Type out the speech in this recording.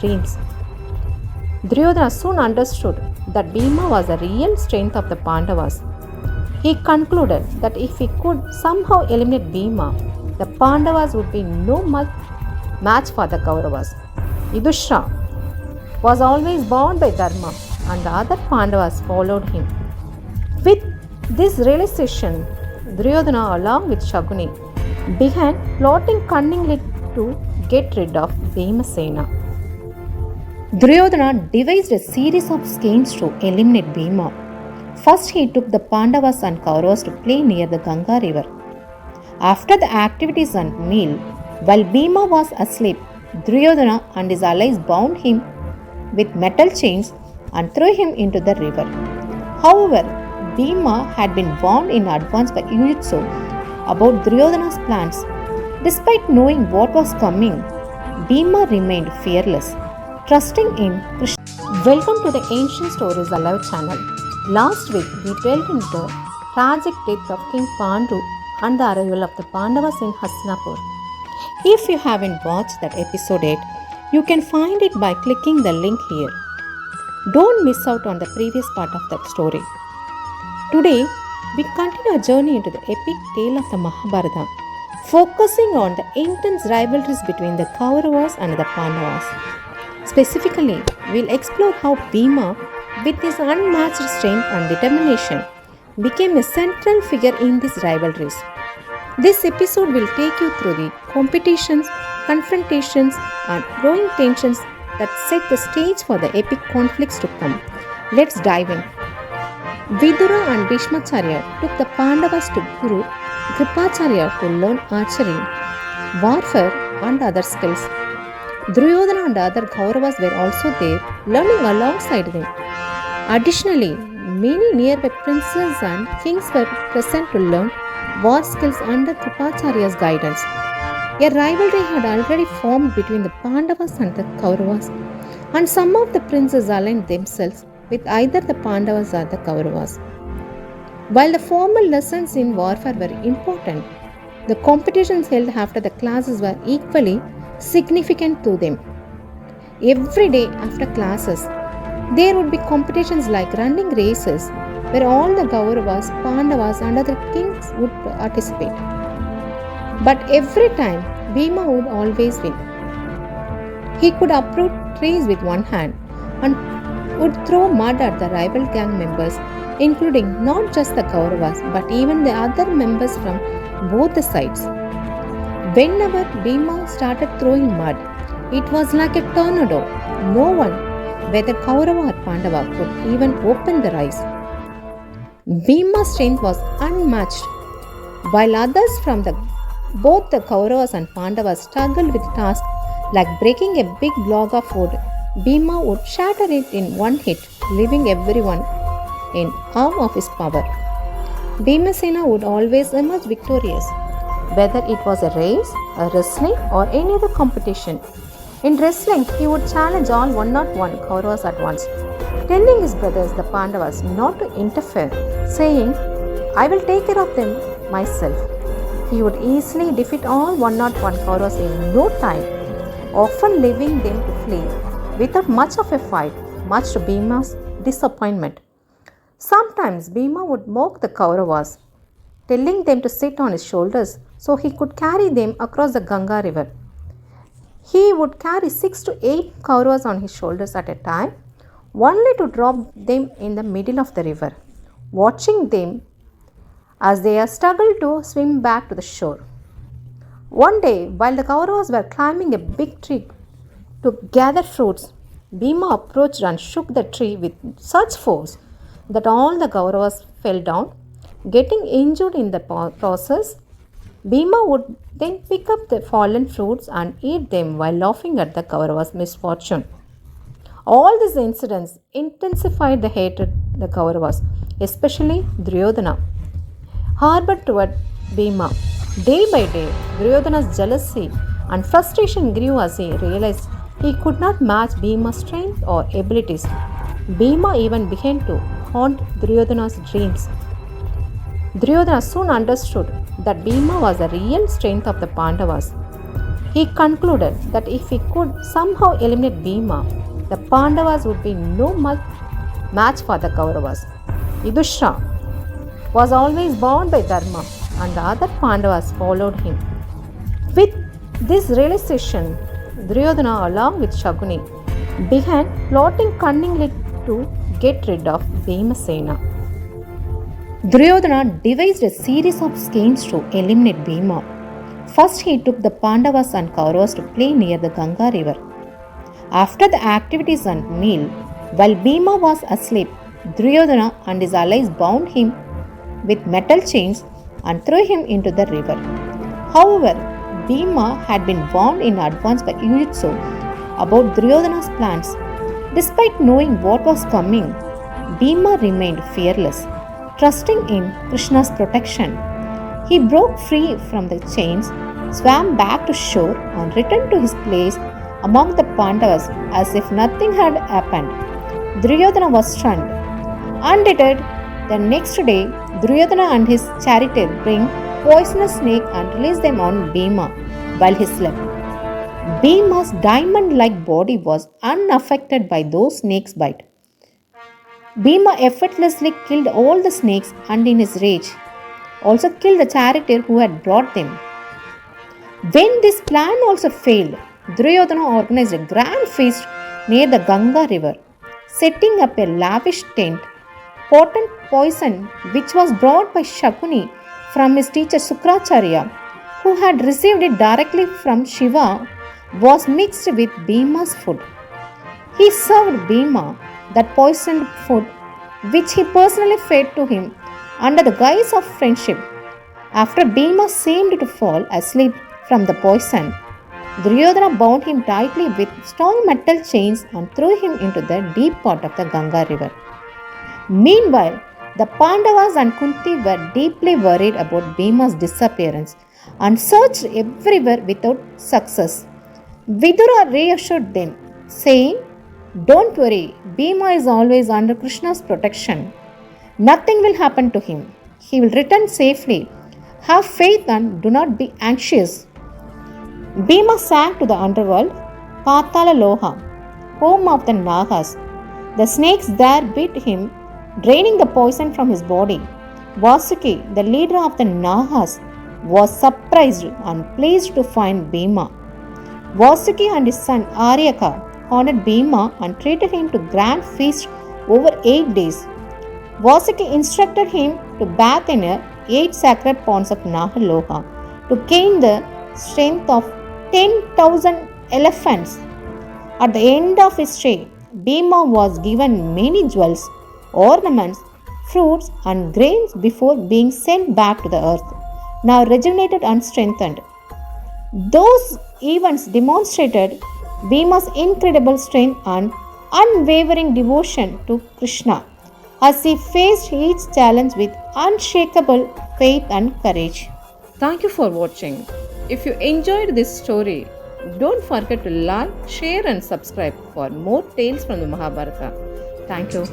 dreams. Duryodhana soon understood that Bhima was the real strength of the Pandavas. He concluded that if he could somehow eliminate Bhima, the Pandavas would be no match for the Kauravas. Yudhishthira was always bound by Dharma, and the other Pandavas followed him. With this realization, Duryodhana, along with Shakuni, began plotting cunningly to get rid of Bhimasena. Duryodhana devised a series of schemes to eliminate Bhima. First, he took the Pandavas and Kauravas to play near the Ganga river. After the activities and meal, while Bhima was asleep, Duryodhana and his allies bound him with metal chains and threw him into the river. However, Bhima had been warned in advance by Yujutsu about Duryodhana's plans. Despite knowing what was coming, Bhima remained fearless, trusting in Krishna. Welcome to the Ancient Stories Alive channel. Last week, we delved into the tragic death of King Pandu and the arrival of the Pandavas in Hastinapur. If you haven't watched that episode yet, you can find it by clicking the link here. Don't miss out on the previous part of that story. Today, we continue our journey into the epic tale of the Mahabharata, focusing on the intense rivalries between the Kauravas and the Pandavas. Specifically, we'll explore how Bhima, with his unmatched strength and determination, became a central figure in these rivalries. This episode will take you through the competitions, confrontations, and growing tensions that set the stage for the epic conflicts to come. Let's dive in. Vidura and Bhishmacharya took the Pandavas to Guru Kripacharya to learn archery, warfare, and other skills. Duryodhana and other Kauravas were also there, learning alongside them. Additionally, many nearby princes and kings were present to learn war skills under Kripacharya's guidance. A rivalry had already formed between the Pandavas and the Kauravas, and some of the princes aligned themselves with either the Pandavas or the Kauravas. While the formal lessons in warfare were important, the competitions held after the classes were equally significant to them. Every day after classes, there would be competitions like running races where all the Kauravas, Pandavas, and other kings would participate. But every time, Bhima would always win. He could uproot trees with one hand and would throw mud at the rival gang members, including not just the Kauravas but even the other members from both the sides. Whenever Bhima started throwing mud, it was like a tornado. No one, whether Kaurava or Pandava, could even open their eyes. Bhima's strength was unmatched. While others from both the Kauravas and Pandavas struggled with tasks like breaking a big block of wood, Bhima would shatter it in one hit, leaving everyone in awe of his power. Bhimasena would always emerge victorious, whether it was a race, a wrestling, or any other competition. In wrestling, he would challenge all 101 Kauravas at once, telling his brothers, the Pandavas, not to interfere, saying, "I will take care of them myself." He would easily defeat all 101 Kauravas in no time, often leaving them to flee without much of a fight, much to Bhima's disappointment. Sometimes Bhima would mock the Kauravas, telling them to sit on his shoulders so he could carry them across the Ganga river. He would carry 6 to 8 Kauravas on his shoulders at a time, only to drop them in the middle of the river, watching them as they struggled to swim back to the shore. One day, while the Kauravas were climbing a big tree to gather fruits, Bhima approached and shook the tree with such force that all the Kauravas fell down, getting injured in the process. Bhima would then pick up the fallen fruits and eat them while laughing at the Kauravas' misfortune. All these incidents intensified the hatred the Kauravas, especially Duryodhana, harbored toward Bhima. Day by day, Duryodhana's jealousy and frustration grew as he realized he could not match Bhima's strength or abilities. Bhima even began to haunt Duryodhana's dreams. Duryodhana soon understood that Bhima was the real strength of the Pandavas. He concluded that if he could somehow eliminate Bhima, the Pandavas would be no match for the Kauravas. Yudhishthira was always bound by Dharma, and the other Pandavas followed him. With this realization, Duryodhana, along with Shakuni, began plotting cunningly to get rid of Bhimasena. Duryodhana devised a series of schemes to eliminate Bhima. First, he took the Pandavas and Kauravas to play near the Ganga river. After the activities and meal, while Bhima was asleep, Duryodhana and his allies bound him with metal chains and threw him into the river. However, Bhima had been warned in advance by Yujutsu about Duryodhana's plans. Despite knowing what was coming, Bhima remained fearless, trusting in Krishna's protection. He broke free from the chains, swam back to shore, and returned to his place among the Pandavas as if nothing had happened. Duryodhana was stunned. Undeterred, the next day, Duryodhana and his charioteer bring poisonous snake and release them on Bhima while he slept. Bhima's diamond-like body was unaffected by those snakes' bite. Bhima effortlessly killed all the snakes and in his rage also killed the charioteer who had brought them. When this plan also failed, Duryodhana organized a grand feast near the Ganga river, setting up a lavish tent. Potent poison, which was brought by Shakuni from his teacher Sukracharya, who had received it directly from Shiva, was mixed with Bhima's food. He served Bhima that poisoned food, which he personally fed to him under the guise of friendship. After Bhima seemed to fall asleep from the poison, Duryodhana bound him tightly with strong metal chains and threw him into the deep part of the Ganga river. Meanwhile, the Pandavas and Kunti were deeply worried about Bhima's disappearance and searched everywhere without success. Vidura reassured them, saying, "Don't worry, Bhima is always under Krishna's protection. Nothing will happen to him. He will return safely. Have faith and do not be anxious." Bhima sank to the underworld, Patala Loha, home of the Nagas. The snakes there bit him, draining the poison from his body. Vasuki, the leader of the Nagas, was surprised and pleased to find Bhima. Vasuki and his son Aryaka honored Bhima and treated him to grand feast over 8 days. Vasuki instructed him to bathe in 8 sacred ponds of Nahaloha to gain the strength of 10,000 elephants. At the end of his stay, Bhima was given many jewels, ornaments, fruits, and grains before being sent back to the earth, now rejuvenated and strengthened. Those events demonstrated Bhima's incredible strength and unwavering devotion to Krishna as he faced each challenge with unshakable faith and courage. Thank you for watching. If you enjoyed this story, don't forget to like, share, and subscribe for more tales from the Mahabharata. Thank you.